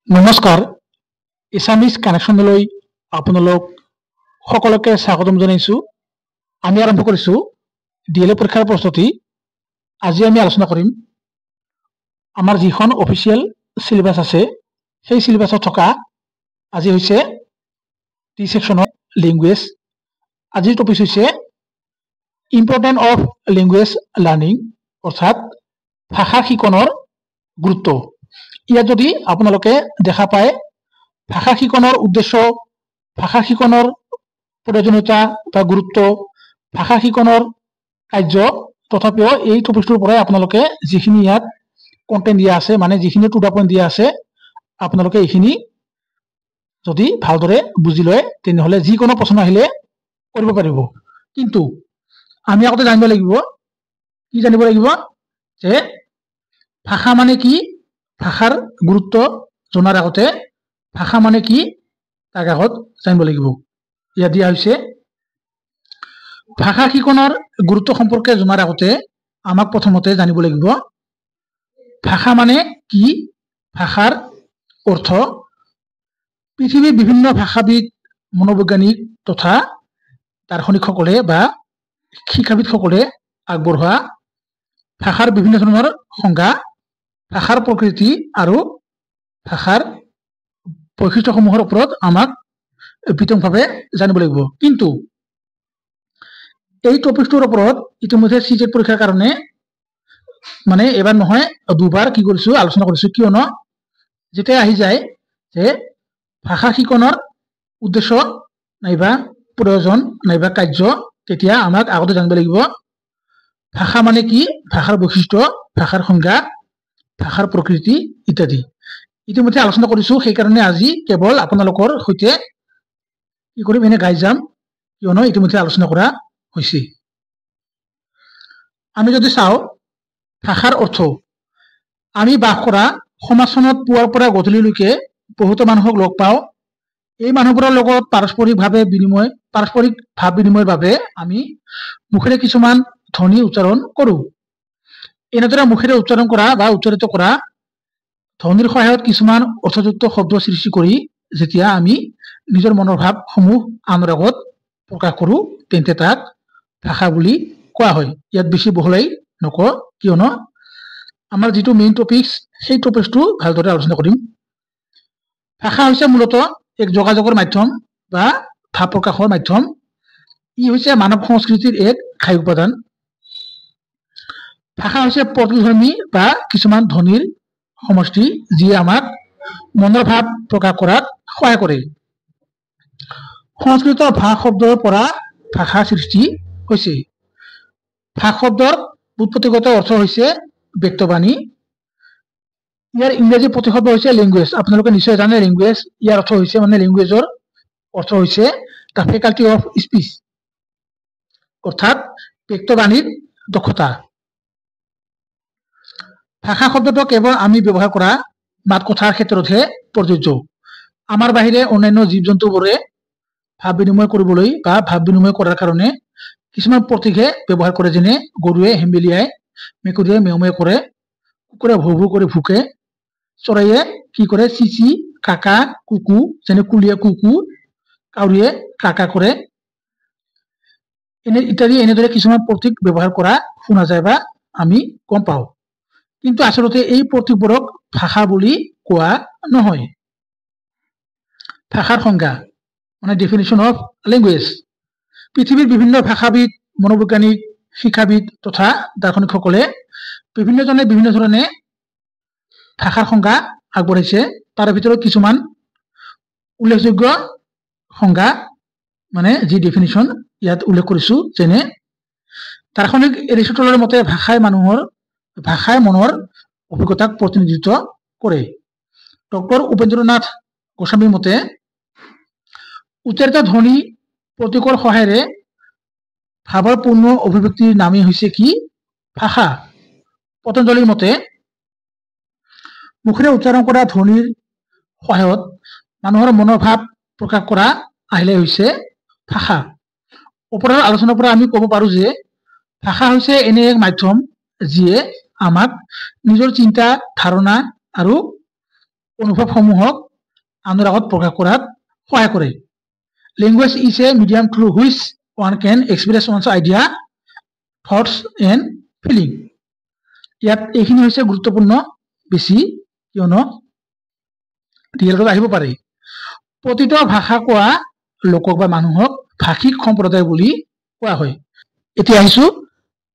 নমস্কাৰ ইছামিজ কানেকশ্যনলৈ আপোনালোক সকলোকে স্বাগতম জনাইছো। আমি আৰম্ভ কৰিছো ডিএলএড পৰীক্ষাৰ প্ৰস্তুতি। আজি আমি আলোচনা কৰিম আমাৰ যিখন অফিচিয়েল সিলেবাস আছে সেই সিলেবাসত থকা আজি হৈছে টি সেকশনৰ ল্যাঙ্গুৱেজ। আজিৰ টপিক হৈছে ইম্পৰ্টেন্ট অফ ল্যাঙ্গুৱেজ লাৰ্নিং, অৰ্থাৎ ভাষা শিকনৰ গুৰুত্ব। ইয়াত যদি আপোনালোকে দেখা পায় ভাষা শিকনৰ উদ্দেশ্য, ভাষা শিকনৰ প্ৰয়োজনীয়তা বা গুৰুত্ব, ভাষা শিকনৰ কাৰ্য, তথাপিও এই টপিকটোৰ পৰাই আপোনালোকে যিখিনি ইয়াত কন্টেন্ট দিয়া আছে, মানে যিখিনি টু দা পইণ্ট দিয়া আছে, আপোনালোকে এইখিনি যদি ভালদৰে বুজি লয় তেনেহলে যিকোনো প্ৰশ্ন আহিলে কৰিব পাৰিব। কিন্তু আমি আগতে জানিব লাগিব যে ভাষা মানে কি, ভাষাৰ গুৰুত্ব জনাৰ আগতে ভাষা মানে কি তাৰ আগত জানিব লাগিব। ইয়াত দিয়া হৈছে ভাষা শিকনৰ গুৰুত্ব সম্পৰ্কে জনাৰ আগতে আমাক প্ৰথমতে জানিব লাগিব ভাষা মানে কি, ভাষাৰ অৰ্থ। পৃথিৱীৰ বিভিন্ন ভাষাবিদ, মনোবৈজ্ঞানিক তথা দাৰ্শনিকসকলে বা শিক্ষাবিদসকলে আগবঢ়োৱা ভাষাৰ বিভিন্ন ধৰণৰ সংজ্ঞা, ভাষাৰ প্ৰকৃতি আৰু ভাষাৰ বৈশিষ্ট্যসমূহৰ ওপৰত আমাক বিতংভাৱে জানিব লাগিব। কিন্তু এই টপিকটোৰ ওপৰত ইতিমধ্যে CTET পৰীক্ষাৰ কাৰণে মানে এবাৰ নহয় দুবাৰ কি কৰিছো, আলোচনা কৰিছো। কিয়নো যেতিয়া আহি যায় যে ভাষা শিকনৰ উদ্দেশ্য নাইবা প্ৰয়োজন নাইবা কাৰ্য, তেতিয়া আমাক আগতে জানিব লাগিব ভাষা মানে কি, ভাষাৰ বৈশিষ্ট্য, ভাষাৰ সংজ্ঞা, ভাষাৰ প্ৰকৃতি ইত্যাদি। ইতিমধ্যে আলোচনা কৰিছো, সেইকাৰণে আজি কেৱল আপোনালোকৰ সৈতে কি কৰিম, এনে গাই যাম, কিয়নো ইতিমধ্যে আলোচনা কৰা হৈছে। আমি যদি চাওঁ ভাষাৰ অৰ্থ, আমি বাস কৰা সমাজখনত পুৱাৰ পৰা গধূলিলৈকে বহুতো মানুহক লগ পাওঁ। এই মানুহবোৰৰ লগত পাৰস্পৰিক ভাৱ বিনিময়ৰ বাবে আমি মুখেৰে কিছুমান ধ্বনি উচ্চাৰণ কৰো। এনেদৰে মুখেৰে উচ্চাৰণ কৰা বা উচ্চাৰিত কৰা ধ্বনিৰ সহায়ত কিছুমান অৰ্থযুক্ত শব্দ সৃষ্টি কৰি যেতিয়া আমি নিজৰ মনৰ ভাৱসমূহ আনৰ আগত প্ৰকাশ কৰো, তেন্তে তাক ভাষা বুলি কোৱা হয়। ইয়াত বেছি বহলাই নকওঁ, কিয়নো আমাৰ যিটো মেইন টপিক সেই টপিকটো ভালদৰে আলোচনা কৰিম। ভাষা হৈছে মূলতঃ এক যোগাযোগৰ মাধ্যম বা ভাৱ প্ৰকাশৰ মাধ্যম। ই হৈছে মানৱ সংস্কৃতিৰ এক ঘাই উপাদান। ভাষা হৈছে প্ৰতিধ্বনি বা কিছুমান ধ্বনিৰ সমষ্টি যিয়ে আমাক মনৰ ভাৱ প্ৰকাশ কৰাত সহায় কৰে। সংস্কৃত ভাষ শব্দৰ পৰা ভাষা সৃষ্টি হৈছে। ভাষ শব্দৰ উৎপত্তিগত অৰ্থ হৈছে ব্যক্তবাণী। ইয়াৰ ইংৰাজী প্ৰতিশব্দ হৈছে লেংগুৱেজ। আপোনালোকে নিশ্চয় জানে লেংগুৱেজ, ইয়াৰ অৰ্থ হৈছে মানে লেংগুৱেজৰ অৰ্থ হৈছে দ্য ফেকাল্টি অফ স্পীচ, অৰ্থাৎ ব্যক্তবাণীৰ দক্ষতা। ভাষা শব্দটো কেৱল আমি ব্যৱহাৰ কৰা মাত কথাৰ ক্ষেত্ৰতহে প্ৰযোজ্য। আমাৰ বাহিৰে অন্যান্য জীৱ জন্তুবোৰে ভাৱ বিনিময় কৰিবলৈ বা ভাৱ বিনিময় কৰাৰ কাৰণে কিছুমান প্ৰতীকহে ব্যৱহাৰ কৰে, যেনে গৰুৱে হেম্বেলিয়াই, মেকুৰীয়ে মেও মেও কৰে, কুকুৰে ভৌ ভৌ কৰি ভুকে, চৰাইয়ে কি কৰে চি চি, কাকা কুকু, যেনে কুলিয়ে কুকু, কাউৰীয়ে কাকা কৰে ইত্যাদি। এনেদৰে কিছুমান প্ৰতীক ব্যৱহাৰ কৰা শুনা যায় বা আমি গম পাওঁ। কিন্তু আচলতে এই প্ৰতীকবোৰক ভাষা বুলি কোৱা নহয়। ভাষাৰ সংজ্ঞা মানে ডেফিনেশ্যন অফ লেংগুৱেজ। পৃথিৱীৰ বিভিন্ন ভাষাবিদ, মনোবৈজ্ঞানিক, শিক্ষাবিদ তথা দাৰ্শনিকসকলে বিভিন্নজনে বিভিন্ন ধৰণে ভাষাৰ সংজ্ঞা আগবঢ়াইছে। তাৰ ভিতৰত কিছুমান উল্লেখযোগ্য সংজ্ঞা মানে যি ডেফিনেশ্যন ইয়াত উল্লেখ কৰিছো, যেনে দাৰ্শনিক এৰিষ্টটলৰ মতে ভাষাই মনৰ অভিজ্ঞতাক প্ৰতিনিধিত্ব কৰে। ডক্টৰ উপেন্দ্ৰনাথ গোস্বামীৰ মতে উচ্চাৰিত ধ্বনি প্ৰতীকৰ সহায়েৰে ভাৱৰ পূৰ্ণ অভিব্যক্তিৰ নামেই হৈছে কি, ভাষা। পতঞ্জলিৰ মতে মুখেৰে উচ্চাৰণ কৰা ধ্বনিৰ সহায়ত মানুহৰ মনৰ ভাৱ প্ৰকাশ কৰা আহিলে হৈছে ভাষা। ওপৰৰ আলোচনাৰ পৰা আমি ক'ব পাৰো যে ভাষা হৈছে এনে এক মাধ্যম যিয়ে আমাক নিজৰ চিন্তা, ধাৰণা আৰু অনুভৱসমূহক আনৰ আগত প্ৰকাশ কৰাত সহায় কৰে। Language is a medium through which one can express one's idea, thoughts and feeling. ইয়াত এইখিনি হৈছে গুৰুত্বপূৰ্ণ বেছি, কিয়নো ডিএলএডত আহিব পাৰে। প্ৰতিটো ভাষা কোৱা লোকক বা মানুহক ভাষিক সম্প্ৰদায় বুলি কোৱা হয়। এতিয়া আহিছো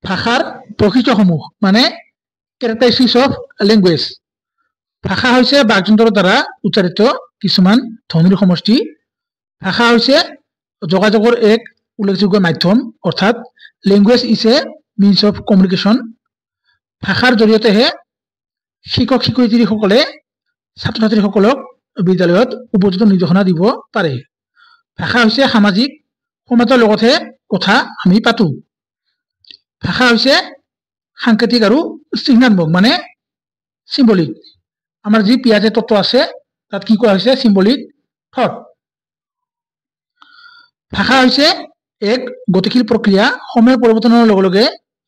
ভাষাৰ বৈশিষ্ট্যসমূহ, মানে কেৰেক্টাৰিষ্টিক্স অফ লেংগুৱেজ। ভাষা হৈছে বাকযন্ত্ৰৰ দ্বাৰা উচ্চাৰিত কিছুমান ধ্বনিৰ সমষ্টি। ভাষা হৈছে যোগাযোগৰ এক উল্লেখযোগ্য মাধ্যম, অৰ্থাৎ language is A means of communication. ভাষাৰ জৰিয়তেহে শিক্ষক শিক্ষয়িত্ৰীসকলে ছাত্ৰ ছাত্ৰীসকলক বিদ্যালয়ত উপযুক্ত নিৰ্দেশনা দিব পাৰে। ভাষা হৈছে সামাজিক, সমাজৰ লগতহে কথা আমি পাতো। ভাষা হৈছে সাংকেতিক আৰু চিহ্নাত্মক, মানে চিম্বলিক। আমাৰ যি পিয়াজে তত্ত্ব আছে তাত কি কোৱা হৈছে? Symbolic thought. ভাষা হৈছে এক গতিশীল প্ৰক্ৰিয়া। সময় পৰিৱৰ্তনৰ লগে লগে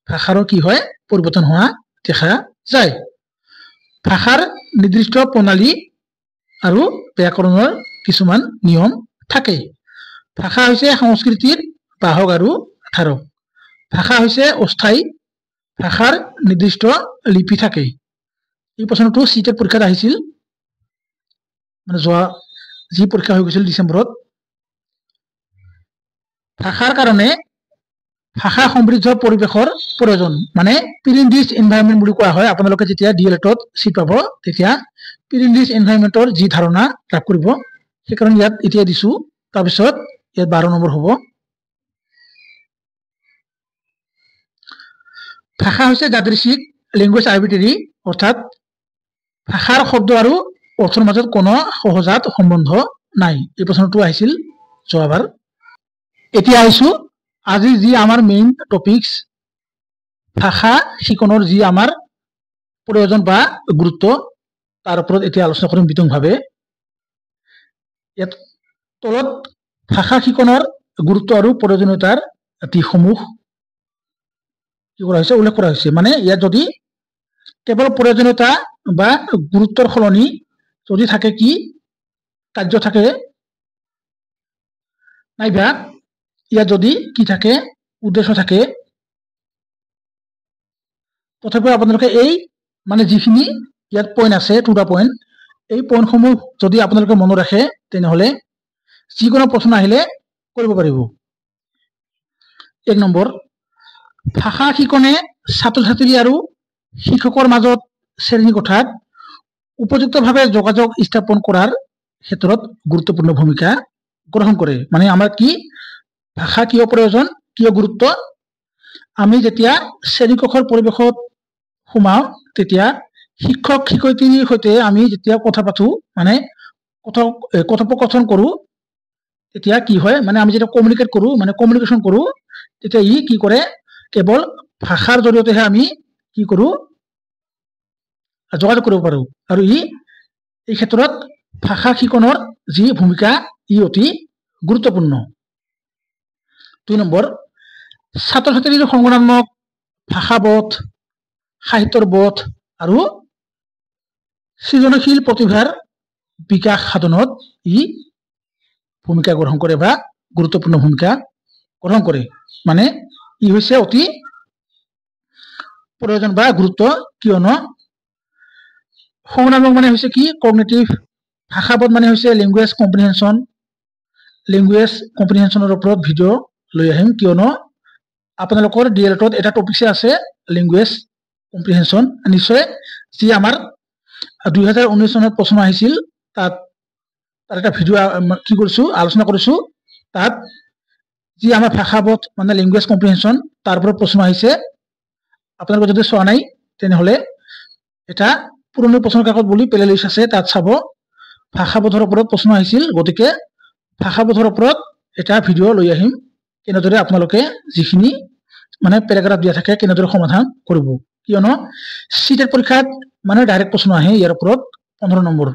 ভাষাৰো কি হয়? পৰিৱৰ্তন হোৱা দেখা যায়। ভাষাৰ নিৰ্দিষ্ট প্ৰণালী আৰু ব্যাকৰণৰ কিছুমান নিয়ম থাকে। ভাষা হৈছে সংস্কৃতিৰ বাহক আৰু ধাৰক। ভাষা হৈছে অস্থায়ী, ভাষাৰ নিৰ্দিষ্ট লিপি থাকে। এই প্ৰশ্নটো চিটেট পৰীক্ষাত আহিছিল, মানে যোৱা যি পৰীক্ষা হৈ গৈছিল ডিচেম্বৰত। ভাষাৰ কাৰণে ভাষা সমৃদ্ধ পৰিৱেশৰ প্ৰয়োজন, মানে পিৰিনৰিচ এনভাইৰনমেণ্ট বুলি কোৱা হয়। আপোনালোকে যেতিয়া ডিএলএডত চিট পাব তেতিয়া পিৰিনৰিচ এনভাইৰনমেণ্টৰ যি ধাৰণা লাভ কৰিব, সেইকাৰণে ইয়াত এতিয়া দিছো। তাৰপিছত ইয়াত 12 নম্বৰ হ'ব। ভাষা হৈছে যাদৃচ্ছিক, লেংগুৱেজ আৰ্বিট্ৰেৰী, অৰ্থাৎ ভাষাৰ শব্দ আৰু অৰ্থৰ মাজত কোনো সহজাত সম্বন্ধ নাই। এই প্ৰশ্নটো আহিছিল যোৱাবাৰ। এতিয়া আহিছো আজি যি আমাৰ মেইন টপিকছ, ভাষা শিকনৰ যি আমাৰ প্ৰয়োজন বা গুৰুত্ব, তাৰ ওপৰত এতিয়া আলোচনা কৰিম বিতংভাৱে। ইয়াত তলত ভাষা শিকনৰ গুৰুত্ব আৰু প্ৰয়োজনীয়তাৰ দিশসমূহ কি কৰা হৈছে? উল্লেখ কৰা হৈছে। মানে ইয়াত যদি কেৱল প্ৰয়োজনীয়তা বা গুৰুত্বৰ সলনি যদি থাকে কি কাৰ্য থাকে, নাইবা ইয়াত যদি কি থাকে উদ্দেশ্য থাকে, তথাপিও আপোনালোকে এই মানে যিখিনি ইয়াত পইণ্ট আছে, 2টা পইণ্ট, এই পইণ্টসমূহ যদি আপোনালোকে মনত ৰাখে তেনেহলে যিকোনো প্ৰশ্ন আহিলে কৰিব পাৰিব। 1 নম্বৰ, ভাষা শিকনে ছাত্ৰ ছাত্ৰী আৰু শিক্ষকৰ মাজত শ্ৰেণী কোঠাত উপযুক্তভাৱে যোগাযোগ স্থাপন কৰাৰ ক্ষেত্ৰত গুৰুত্বপূৰ্ণ ভূমিকা গ্ৰহণ কৰে। মানে আমাৰ কি ভাষা কিয় প্ৰয়োজন, কিয় গুৰুত্ব? আমি যেতিয়া শ্ৰেণীকোঠাৰ পৰিৱেশত সোমাওঁ তেতিয়া শিক্ষক শিক্ষয়িত্ৰীৰ সৈতে আমি যেতিয়া কথা পাতো, মানে কথোপকথন কৰো, তেতিয়া কি হয়? মানে আমি যেতিয়া কমিউনিকেট কৰো, মানে কমিউনিকেশ্যন কৰো, তেতিয়া ই কি কৰে? কেৱল ভাষাৰ জৰিয়তেহে আমি কি কৰো? যোগাযোগ কৰিব পাৰো। আৰু এই ক্ষেত্ৰত ভাষা শিকনৰ যি ভূমিকা ই অতি গুৰুত্বপূৰ্ণ। 2 নম্বৰ, ছাত্ৰ ছাত্ৰীৰ সংগ্ৰামক ভাষাবোধ, সাহিত্যৰ বোধ আৰু সৃজনশীল প্ৰতিভাৰ বিকাশ সাধনত ই ভূমিকা গ্ৰহণ কৰে বা গুৰুত্বপূৰ্ণ ভূমিকা গ্ৰহণ কৰে। মানে ই হৈছে অতি প্ৰয়োজন বা গুৰুত্ব, কিয়নো সংগ্ৰামক মানে হৈছে কি কগনিটিভ, ভাষাবোধ মানে হৈছে লেংগুৱেজ কম্প্ৰিহেনশ্যন। লেংগুৱেজ কম্প্ৰিহেনশ্যনৰ ওপৰত ভিডিঅ' লৈ আহিম, কিয়নো আপোনালোকৰ ডিএলএডত এটা টপিকছে আছে লেংগুৱেজ কম্প্ৰিহেনশ্যন। নিশ্চয় যি আমাৰ 2019 চনত প্ৰশ্ন আহিছিল তাত এটা ভিডিঅ' কি কৰিছো আলোচনা কৰিছো। তাত যি আমাৰ ভাষাবোধ মানে লেংগুৱেজ কম্প্ৰিহেনশ্যন তাৰ ওপৰত প্ৰশ্ন আহিছে। আপোনালোকে যদি চোৱা নাই তেনেহলে এটা পুৰণি প্ৰশ্ন কাকত বুলি প্লে লিষ্ট আছে, তাত চাব। ভাষাবোধৰ ওপৰত প্ৰশ্ন আহিছিল, গতিকে ভাষাবোধৰ ওপৰত এটা ভিডিঅ' লৈ আহিম, কেনেদৰে আপোনালোকে যিখিনি মানে পেৰাগ্ৰাফ দিয়া থাকে কেনেদৰে সমাধান কৰিব, কিয়নো চিটেট পৰীক্ষাত মানে ডাইৰেক্ট প্ৰশ্ন আহে ইয়াৰ ওপৰত 15 নম্বৰ।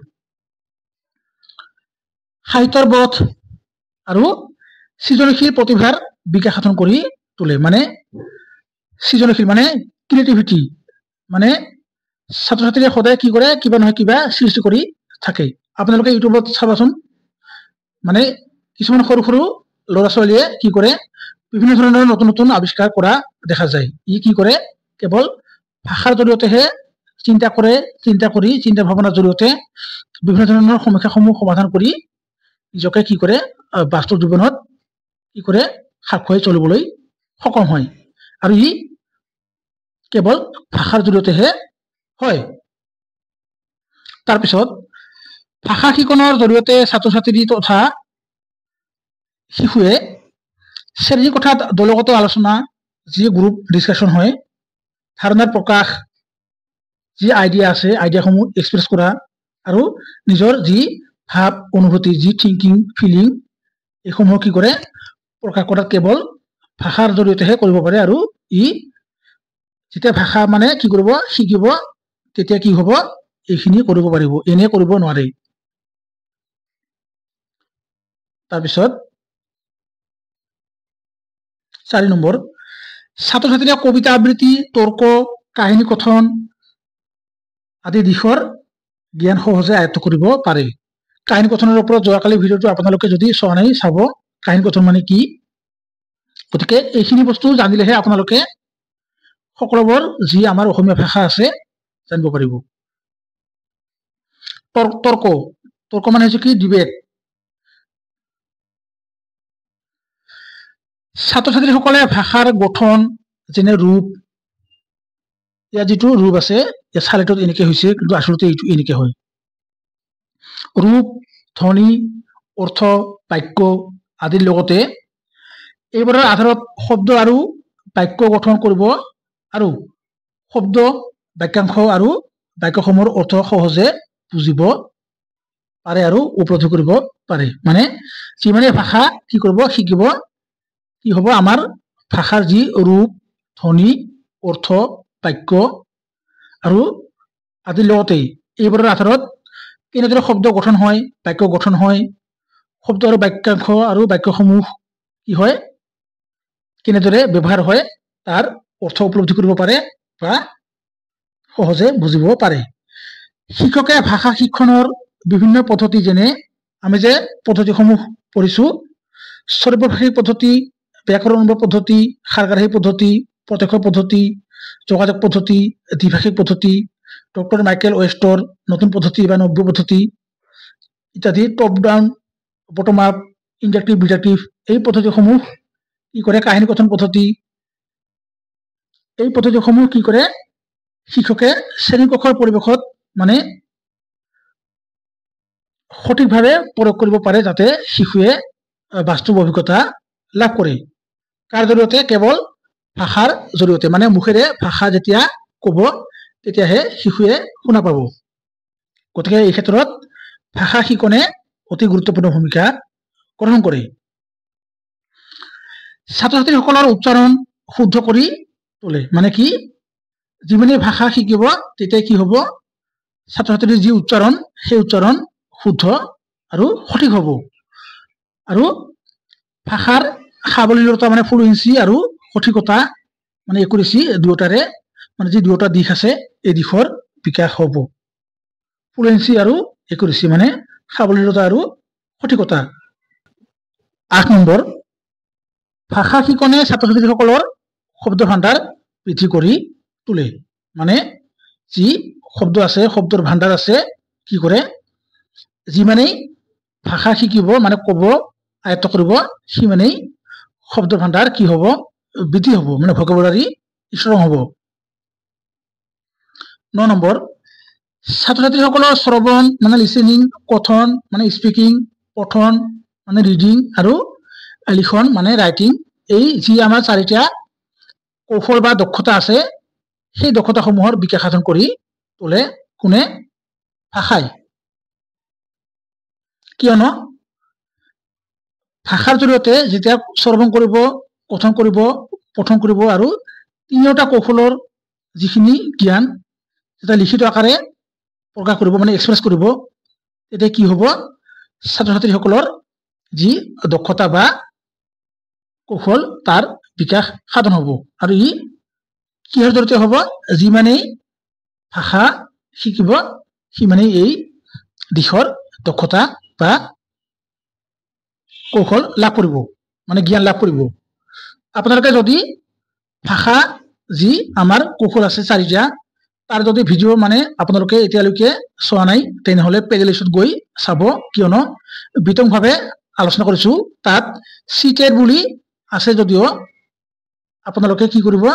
সাহিত্যৰ বোধ আৰু সৃজনশীল প্ৰতিভাৰ বিকাশ সাধন কৰি তোলে। মানে সৃজনশীল মানে ক্ৰিয়েটিভিটি, মানে ছাত্ৰ ছাত্ৰীয়ে সদায় কি কৰে? কিবা নহয় কিবা সৃষ্টি কৰি থাকে আপোনালোকে ইউটিউবত চাবাচোন মানে কিছুমান সৰু সৰু ল'ৰা ছোৱালীয়ে কি কৰে বিভিন্ন ধৰণৰ নতুন নতুন আৱিষ্কাৰ কৰা দেখা যায় ই কি কৰে কেৱল ভাষাৰ জৰিয়তেহে চিন্তা কৰি চিন্তা ভাৱনাৰ জৰিয়তে বিভিন্ন ধৰণৰ সমস্যাসমূহ সমাধান কৰি নিজকে কি কৰে বাস্তৱ জীৱনত কি কৰে খাপ খুৱাই চলিবলৈ সক্ষম হয় আৰু ই কেৱল ভাষাৰ জৰিয়তেহে হয় তাৰপিছত ভাষা শিকনৰ জৰিয়তে ছাত্ৰ ছাত্ৰী তথা শিশুৱে শ্ৰেণী কোঠাত দলগত আলোচনা যি গ্ৰুপ ডিছকাশ্যন হয় ধাৰণাৰ প্ৰকাশ যি আইডিয়া আছে আইডিয়াসমূহ এক্সপ্ৰেছ কৰা আৰু নিজৰ যি ভাৱ অনুভূতি যি থিংকিং ফিলিং এইসমূহ কি কৰে প্ৰকাশ কৰাত কেৱল ভাষাৰ জৰিয়তেহে কৰিব পাৰে আৰু ই যেতিয়া ভাষা মানে কি কৰিব শিকিব তেতিয়া কি হ'ব এইখিনি কৰিব পাৰিব এনে কৰিব নোৱাৰে তাৰপিছত 4 নম্বৰ ছাত্ৰ ছাত্ৰীয়ে কবিতা আবৃত্তি তৰ্ক কাহিনী কথন আদি দিশৰ জ্ঞান সহজে আয়ত্ত কৰিব পাৰে কাহিনী কথনৰ ওপৰত যোৱাকালি ভিডিঅ'টো আপোনালোকে যদি চোৱা নাই চাব কাহিনী কথন মানে কি গতিকে এইখিনি বস্তু জানিলেহে আপোনালোকে সকলোবোৰ যি আমাৰ অসমীয়া ভাষা আছে জানিব পাৰিব তৰ্ক মানে হৈছে কি ডিবেট ছাত্ৰ ছাত্ৰীসকলে ভাষাৰ গঠন যেনে ৰূপ ইয়াৰ যিটো ৰূপ আছে চালেটত এনেকে হৈছে কিন্তু আচলতে এইটো এনেকে হয় ৰূপ ধ্বনি অৰ্থ বাক্য আদিৰ লগতে এইবোৰৰ আধাৰত শব্দ আৰু বাক্য গঠন কৰিব আৰু শব্দ বাক্যাংশ আৰু বাক্যসমূহৰ অৰ্থ সহজে বুজিব পাৰে আৰু উপলব্ধি কৰিব পাৰে মানে যিমানে ভাষা কি কৰিব শিকিব কি হ'ব আমাৰ ভাষাৰ যি ৰূপ ধ্বনি অৰ্থ বাক্য আৰু আদিৰ লগতে এইবোৰৰ আধাৰত কেনেদৰে শব্দ গঠন হয় বাক্য গঠন হয় শব্দ আৰু বাক্যাংশ আৰু বাক্যসমূহ কি হয় কেনেদৰে ব্যৱহাৰ হয় তাৰ অৰ্থ উপলব্ধি কৰিব পাৰে বা সহজে বুজিব পাৰে শিক্ষকে ভাষা শিক্ষণৰ বিভিন্ন পদ্ধতি যেনে আমি যে পদ্ধতিসমূহ পঢ়িছো সৰ্বভাষিক পদ্ধতি ব্যাকৰণ পদ্ধতি সাৰগ্ৰাহী পদ্ধতি প্ৰত্যক্ষ পদ্ধতি যোগাযোগ পদ্ধতি দ্বিভাষিক পদ্ধতি ডক্টৰ মাইকেল ওয়েষ্টৰ নতুন পদ্ধতি বা নব্য পদ্ধতি ইত্যাদি top down bottom up inductive deductive এই পদ্ধতিসমূহ কি কৰে কাহিনী কথন পদ্ধতি এই পদ্ধতিসমূহ কি কৰে শিক্ষকে শ্ৰেণীকক্ষৰ পৰিৱেশত মানে সঠিকভাৱে প্ৰয়োগ কৰিব পাৰে যাতে শিশুৱে বাস্তৱ অভিজ্ঞতা লাভ কৰে কাৰ জৰিয়তে কেৱল ভাষাৰ জৰিয়তে মানে মুখেৰে ভাষা যেতিয়া ক'ব তেতিয়াহে শিশুৱে শুনা পাব গতিকে এই ক্ষেত্ৰত ভাষা শিকনে অতি গুৰুত্বপূৰ্ণ ভূমিকা গ্ৰহণ কৰে ছাত্ৰ ছাত্ৰীসকলৰ উচ্চাৰণ শুদ্ধ কৰি তোলে মানে কি যিমানে ভাষা শিকিব তেতিয়া কি হ'ব ছাত্ৰ ছাত্ৰীৰ যি উচ্চাৰণ সেই উচ্চাৰণ শুদ্ধ আৰু সঠিক হ'ব আৰু ভাষাৰ সাৱলীলতা মানে ফ্লুৱেন্সি আৰু সঠিকতা মানে একুৰেচি দুয়োটাৰে মানে যি দুয়োটা দিশ আছে এই দিশৰ বিকাশ হ'ব ফ্লুৱেন্সি আৰু একুৰেচি মানে সাৱলীলতা আৰু সঠিকতা 8 নম্বৰ ভাষা শিকনে ছাত্ৰ ছাত্ৰীসকলৰ শব্দ ভাণ্ডাৰ বৃদ্ধি কৰি তোলে মানে যি শব্দ আছে শব্দৰ ভাণ্ডাৰ আছে কি কৰে যিমানেই ভাষা শিকিব মানে ক'ব আয়ত্ত কৰিব সিমানেই শব্দ ভাণ্ডাৰ কি হ'ব বৃদ্ধি হ'ব মানে ভকেবুলাৰী ষ্ট্ৰং হ'ব 9 নম্বৰ ছাত্ৰ ছাত্ৰীসকলৰ শ্ৰৱণ মানে লিসেনিং কথন মানে স্পিকিং পঠন মানে ৰিডিং আৰু লিখন মানে ৰাইটিং এই যি আমাৰ চাৰিটা কৌশল বা দক্ষতা আছে সেই দক্ষতাসমূহৰ বিকাশ সাধন কৰি তোলে কোনে ভাষাই কিয়নো ভাষাৰ জৰিয়তে যেতিয়া শ্ৰৱণ কৰিব কথন কৰিব পঠন কৰিব আৰু তিনিওটা কৌশলৰ যিখিনি জ্ঞান যেতিয়া লিখিত আকাৰে প্ৰকাশ কৰিব মানে এক্সপ্ৰেছ কৰিব তেতিয়া কি হ'ব ছাত্ৰ ছাত্ৰীসকলৰ যি দক্ষতা বা কৌশল তাৰ বিকাশ সাধন হ'ব আৰু ই কিহৰ জৰিয়তে হ'ব যিমানেই ভাষা শিকিব সিমানেই এই দিশৰ দক্ষতা বা কৌশল লাভ কৰিব মানে জ্ঞান লাভ কৰিব আপোনালোকে যদি ভাষা যি আমাৰ কৌশল আছে চাৰিটা তাৰ যদি ভিডিঅ' মানে আপোনালোকে এতিয়ালৈকে চোৱা নাই তেনেহ'লে প্লেলিষ্টত গৈ চাব কিয়নো বিতংভাৱে আলোচনা কৰিছো তাত চিটেড বুলি আছে যদিও আপোনালোকে কি কৰিব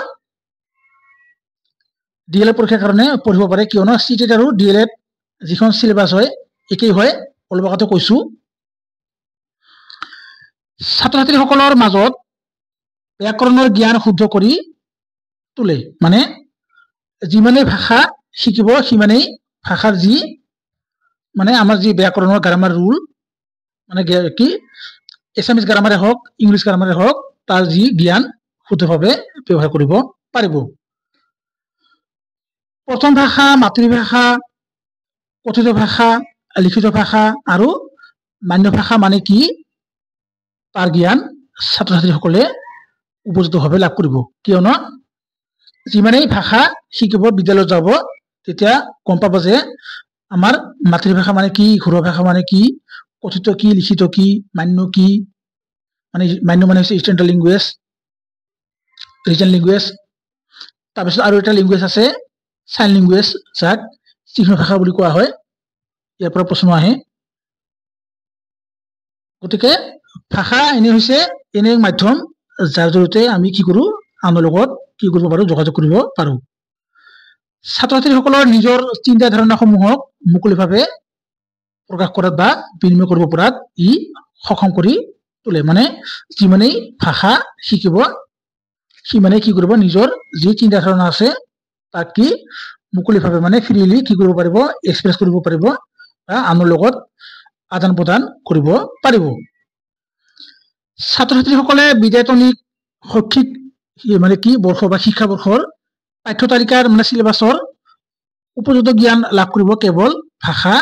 ডিএলএড পৰীক্ষাৰ কাৰণে পঢ়িব পাৰে কিয়নো চিটেড আৰু ডিএলএড যিখন সিলেবাস হয় একেই হয় অলপ আগতে কৈছো ছাত্ৰ ছাত্ৰীসকলৰ মাজত ব্যাকৰণৰ জ্ঞান শুদ্ধ কৰি তোলে মানে যিমানেই ভাষা শিকিব সিমানেই ভাষাৰ যি মানে আমাৰ যি ব্যাকৰণৰ গ্ৰামাৰ ৰুল মানে কি এছামিজ গ্ৰামাৰে হওক ইংলিছ গ্ৰামাৰে হওক তাৰ যি জ্ঞান শুদ্ধভাৱে ব্যৱহাৰ কৰিব পাৰিব প্ৰথম ভাষা মাতৃভাষা কথিত ভাষা লিখিত ভাষা আৰু মান্য ভাষা মানে কি তাৰ জ্ঞান ছাত্ৰ ছাত্ৰীসকলে উপযুক্তভাৱে লাভ কৰিব কিয়নো যিমানেই ভাষা শিকিব বিদ্যালয়ত যাব তেতিয়া গম পাব যে আমাৰ মাতৃভাষা মানে কি ঘৰুৱা ভাষা মানে কি কথিত কি লিখিত কি মান্য কি মানে মান্য মানে হৈছে ষ্টেণ্ডাৰ্ড লেংগুৱেজ ৰিজন লেংগুৱেজ তাৰপিছত আৰু এটা লেংগুৱেজ আছে সাইন লেংগুৱেজ যাক চিহ্ন ভাষা বুলি কোৱা হয় ইয়াৰ পৰা প্ৰশ্ন আহে গতিকে ভাষা এনে হৈছে এনে মাধ্যম যাৰ জৰিয়তে আমি কি কৰোঁ আনৰ লগত কি কৰিব পাৰোঁ যোগাযোগ কৰিব পাৰোঁ ছাত্ৰ ছাত্ৰীসকলৰ নিজৰ চিন্তা ধাৰণাসমূহক মুকলিভাৱে প্ৰকাশ কৰাত বা বিনিময় কৰিব পৰাত ই সক্ষম কৰি তোলে মানে যিমানেই ভাষা শিকিব সিমানেই কি কৰিব নিজৰ যি চিন্তা ধাৰণা আছে তাক কি মুকলিভাৱে মানে ফ্ৰীলি কি কৰিব পাৰিব এক্সপ্ৰেছ কৰিব পাৰিব বা আনৰ লগত আদান প্ৰদান কৰিব পাৰিব ছাত্ৰ ছাত্ৰীসকলে বিদ্যায়তনিক শৈক্ষিক মানে কি বৰ্ষ বা শিক্ষাবৰ্ষৰ পাঠ্য তালিকাৰ মানে সিলেবাছৰ উপযুক্ত জ্ঞান লাভ কৰিব কেৱল ভাষা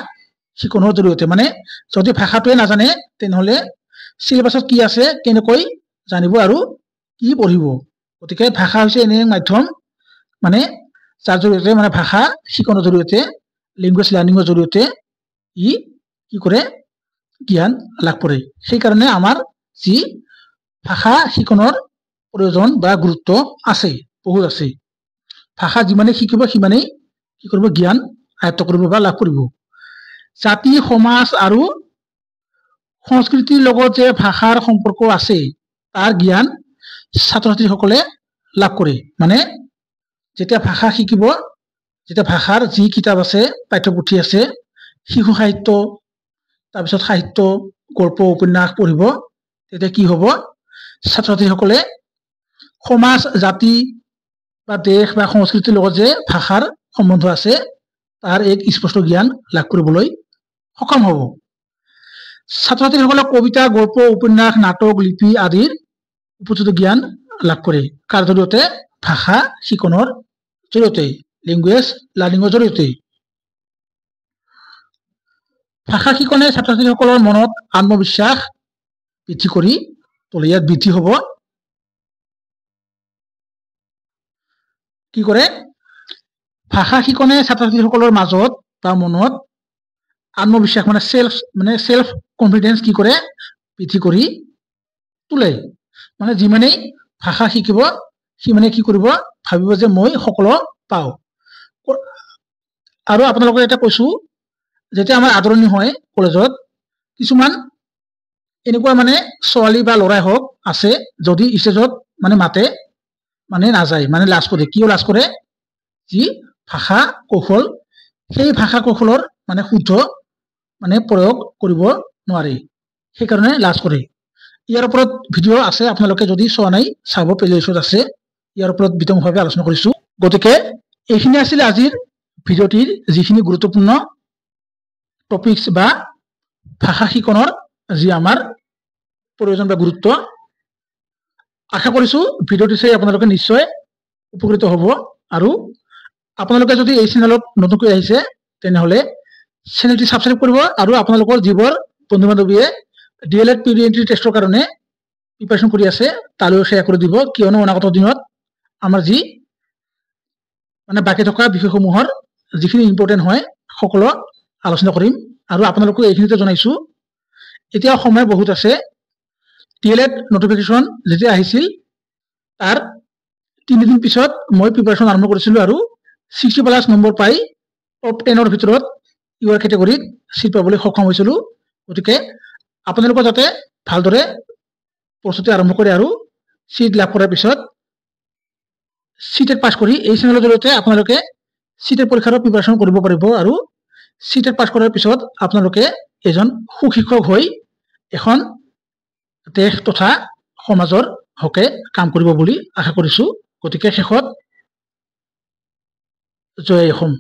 শিকনৰ জৰিয়তে মানে যদি ভাষাটোৱে নাজানে তেনেহ'লে সিলেবাছত কি আছে কেনেকৈ জানিব আৰু কি পঢ়িব গতিকে ভাষা হৈছে এনে মাধ্যম মানে যাৰ জৰিয়তে মানে ভাষা শিকনৰ জৰিয়তে লেংগুৱেজ লাৰ্ণিঙৰ জৰিয়তে ই কি কৰে জ্ঞান লাভ কৰে সেইকাৰণে আমাৰ যি ভাষা শিকনৰ প্ৰয়োজন বা গুৰুত্ব আছে বহুত আছে ভাষা যিমানেই শিকিব সিমানেই কি কৰিব জ্ঞান আয়ত্ত কৰিব বা লাভ কৰিব জাতি সমাজ আৰু সংস্কৃতিৰ লগত যে ভাষাৰ সম্পৰ্ক আছে তাৰ জ্ঞান ছাত্ৰ ছাত্ৰীসকলে লাভ কৰে মানে যেতিয়া ভাষা শিকিব যেতিয়া ভাষাৰ যি কিতাপ আছে পাঠ্যপুথি আছে শিশু সাহিত্য তাৰপিছত সাহিত্য গল্প উপন্যাস পঢ়িব তেতিয়া কি হ'ব ছাত্ৰ ছাত্ৰীসকলে সমাজ জাতি বা দেশ বা সংস্কৃতিৰ লগত যে ভাষাৰ সম্বন্ধ আছে তাৰ এক স্পষ্ট জ্ঞান লাভ কৰিবলৈ সক্ষম হ'ব ছাত্ৰ ছাত্ৰীসকলে কবিতা গল্প উপন্যাস নাটক লিপি আদিৰ উপযুক্ত জ্ঞান লাভ কৰে কাৰ জৰিয়তে ভাষা শিকনৰ জৰিয়তে লেংগুৱেজ লাৰ্ণিঙৰ জৰিয়তে ভাষা শিকনে ছাত্ৰ ছাত্ৰীসকলৰ মনত আত্মবিশ্বাস বৃদ্ধি কৰি তোলে ইয়াত বৃদ্ধি হ'ব কি কৰে ভাষা শিকনে ছাত্ৰ ছাত্ৰীসকলৰ মাজত বা মনত আত্মবিশ্বাস মানে সেলফ কনফিডেন্স কি কৰে বৃদ্ধি কৰি তোলে মানে যিমানেই ভাষা শিকিব সিমানে কি কৰিব ভাবিব যে মই সকলো পাওঁ আৰু আপোনালোকক এটা কৈছো যেতিয়া আমাৰ আদৰণি হয় কলেজত কিছুমান এনেকুৱা মানে ছোৱালী বা ল'ৰাই হওক আছে যদি ষ্টেজত মানে মাতে মানে নাযায় মানে লাজ কৰে কিয় লাজ কৰে যি ভাষা কৌশল সেই ভাষা কৌশলৰ মানে শুদ্ধ মানে প্ৰয়োগ কৰিব নোৱাৰে সেইকাৰণে লাজ কৰে ইয়াৰ ওপৰত ভিডিঅ' আছে আপোনালোকে যদি চোৱা নাই চাব প্লেলিষ্টত আছে ইয়াৰ ওপৰত বিতংভাৱে আলোচনা কৰিছো গতিকে এইখিনি আছিল আজিৰ ভিডিঅ'টিৰ যিখিনি গুৰুত্বপূৰ্ণ টপিকস বা ভাষা শিকনৰ যি আমাৰ প্ৰয়োজন বা গুৰুত্ব আশা কৰিছো ভিডিঅ'টি চাই আপোনালোকে নিশ্চয় উপকৃত হ'ব আৰু আপোনালোকে যদি এই চেনেলত নতুনকৈ আহিছে তেনেহ'লে চেনেলটি সাবস্ক্ৰাইব কৰিব আৰু আপোনালোকৰ যিবোৰ বন্ধু বান্ধৱীয়ে ডিএলএড প্ৰি এন্ট্ৰি টেষ্টৰ কাৰণে প্ৰিপাৰেশ্যন কৰি আছে তালৈও শ্বেয়াৰ কৰি দিব কিয়নো অনাগত দিনত আমাৰ যি মানে বাকী থকা বিষয়সমূহৰ যিখিনি ইম্পৰ্টেণ্ট হয় সকলো আলোচনা কৰিম আৰু আপোনালোকক এইখিনিতে জনাইছো এতিয়া সময় বহুত আছে DLED নটিফিকেশ্যন যেতিয়া আহিছিল তাৰ 3 দিন পিছত মই প্ৰিপাৰেচন আৰম্ভ কৰিছিলো আৰু 60+ নম্বৰ পাই টপ 10 ৰ ভিতৰত ইউআৰ কেটেগৰীত সিট পাবলৈ সক্ষম হৈছিলো গতিকে আপোনালোকে যাতে ভালদৰে প্ৰস্তুতি আৰম্ভ কৰে আৰু সিট লাভ কৰাৰ পিছত সিটেট পাছ কৰি এই চেনেলৰ জৰিয়তে আপোনালোকে সিটেট পৰীক্ষাৰ প্ৰিপাৰেচন কৰিব পাৰিব আৰু সিটেট পাছ কৰাৰ পিছত আপোনালোকে এজন সুশিক্ষক হৈ এখন দেশ তথা সমাজৰ হকে কাম কৰিব বুলি আশা কৰিছো গতিকে শেষত জয় অসম।